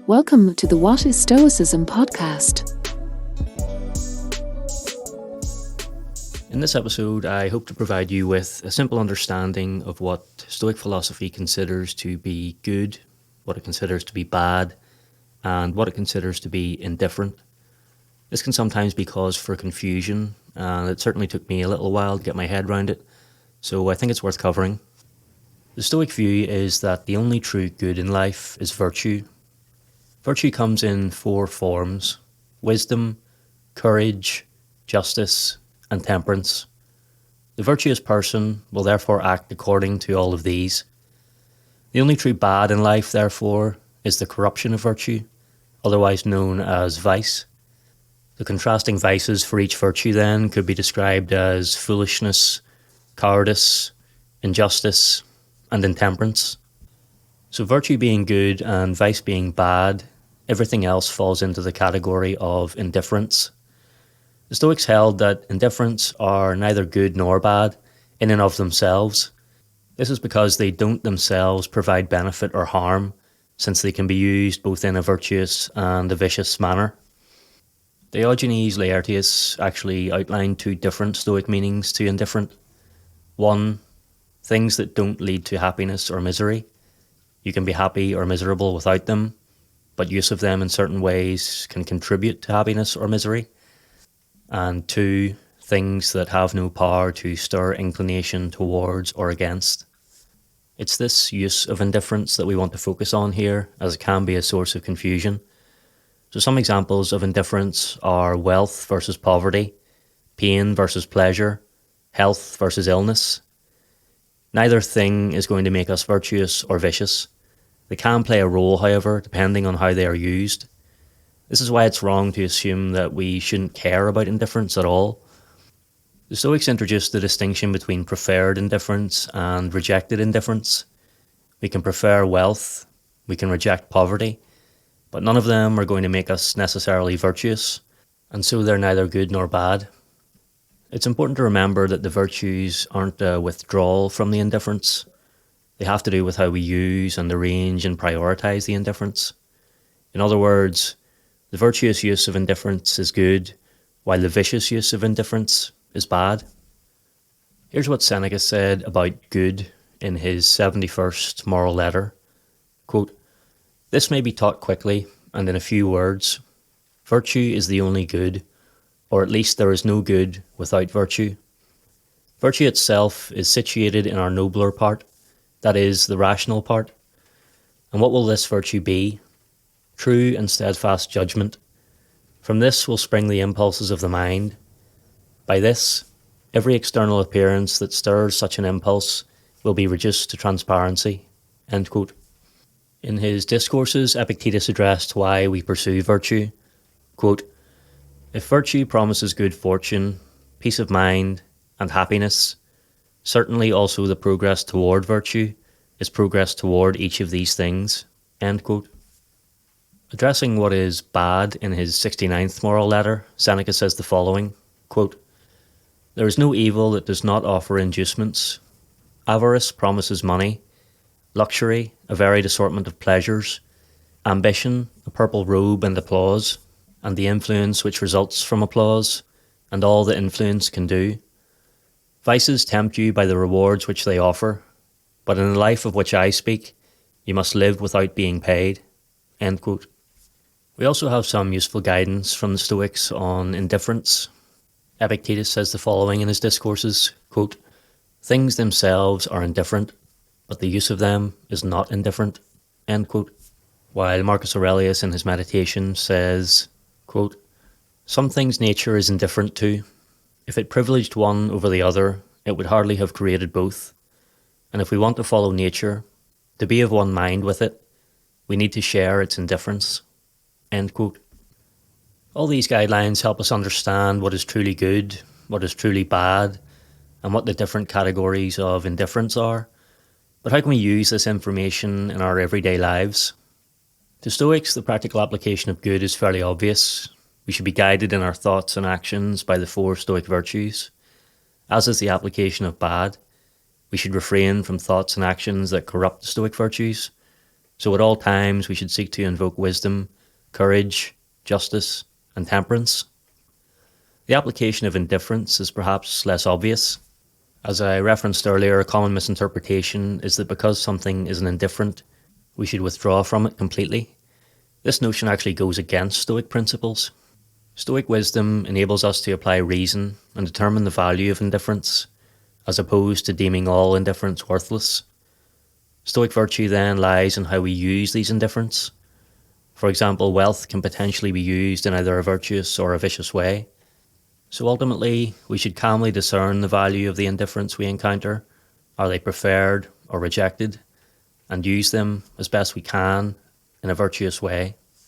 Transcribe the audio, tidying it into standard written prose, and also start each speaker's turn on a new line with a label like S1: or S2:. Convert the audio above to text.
S1: Welcome to the What is Stoicism podcast.
S2: In this episode, I hope to provide you with a simple understanding of what Stoic philosophy considers to be good, what it considers to be bad, and what it considers to be indifferent. This can sometimes be cause for confusion, and it certainly took me a little while to get my head around it, so I think it's worth covering. The Stoic view is that the only true good in life is virtue. Virtue comes in four forms: wisdom, courage, justice, and temperance. The virtuous person will therefore act according to all of these. The only true bad in life, therefore, is the corruption of virtue, otherwise known as vice. The contrasting vices for each virtue then could be described as foolishness, cowardice, injustice, and intemperance. So virtue being good and vice being bad, everything else falls into the category of indifference. The Stoics held that indifferents are neither good nor bad in and of themselves. This is because they don't themselves provide benefit or harm, since they can be used both in a virtuous and a vicious manner. Diogenes Laertius actually outlined two different Stoic meanings to indifferent. One, things that don't lead to happiness or misery. You can be happy or miserable without them, but use of them in certain ways can contribute to happiness or misery. And two, things that have no power to stir inclination towards or against. It's this use of indifference that we want to focus on here, as it can be a source of confusion. So some examples of indifference are wealth versus poverty, pain versus pleasure, health versus illness. Neither thing is going to make us virtuous or vicious. They can play a role, however, depending on how they are used. This is why it's wrong to assume that we shouldn't care about indifference at all. The Stoics introduced the distinction between preferred indifference and rejected indifference. We can prefer wealth, we can reject poverty, but none of them are going to make us necessarily virtuous, and so they're neither good nor bad. It's important to remember that the virtues aren't a withdrawal from the indifference. They have to do with how we use and arrange and prioritise the indifference. In other words, the virtuous use of indifference is good, while the vicious use of indifference is bad. Here's what Seneca said about good in his 71st moral letter. Quote, "This may be taught quickly and in a few words. Virtue is the only good, or at least there is no good without virtue. Virtue itself is situated in our nobler part, that is, the rational part. And what will this virtue be? True and steadfast judgment. From this will spring the impulses of the mind. By this, every external appearance that stirs such an impulse will be reduced to transparency." End quote. In his discourses, Epictetus addressed why we pursue virtue. Quote, "If virtue promises good fortune, peace of mind, and happiness, certainly also the progress toward virtue is progress toward each of these things." End quote. Addressing what is bad in his 69th moral letter, Seneca says the following, quote, "There is no evil that does not offer inducements. Avarice promises money, luxury, a varied assortment of pleasures, ambition, a purple robe and applause, and the influence which results from applause, and all that influence can do. Vices tempt you by the rewards which they offer, but in the life of which I speak, you must live without being paid." End quote. We also have some useful guidance from the Stoics on indifference. Epictetus says the following in his discourses, quote, "Things themselves are indifferent, but the use of them is not indifferent." End quote. While Marcus Aurelius in his Meditations says, quote, "Some things nature is indifferent to. If it privileged one over the other, it would hardly have created both. And if we want to follow nature, to be of one mind with it, we need to share its indifference." End quote. All these guidelines help us understand what is truly good, what is truly bad, and what the different categories of indifference are. But how can we use this information in our everyday lives? To Stoics, the practical application of good is fairly obvious. We should be guided in our thoughts and actions by the four Stoic virtues. As is the application of bad, we should refrain from thoughts and actions that corrupt the Stoic virtues. So at all times we should seek to invoke wisdom, courage, justice, and temperance. The application of indifference is perhaps less obvious. As I referenced earlier, a common misinterpretation is that because something is an indifferent, we should withdraw from it completely. This notion actually goes against Stoic principles. Stoic wisdom enables us to apply reason and determine the value of indifference, as opposed to deeming all indifference worthless. Stoic virtue then lies in how we use these indifferents. For example, wealth can potentially be used in either a virtuous or a vicious way. So ultimately, we should calmly discern the value of the indifferents we encounter. Are they preferred or rejected? And use them as best we can in a virtuous way.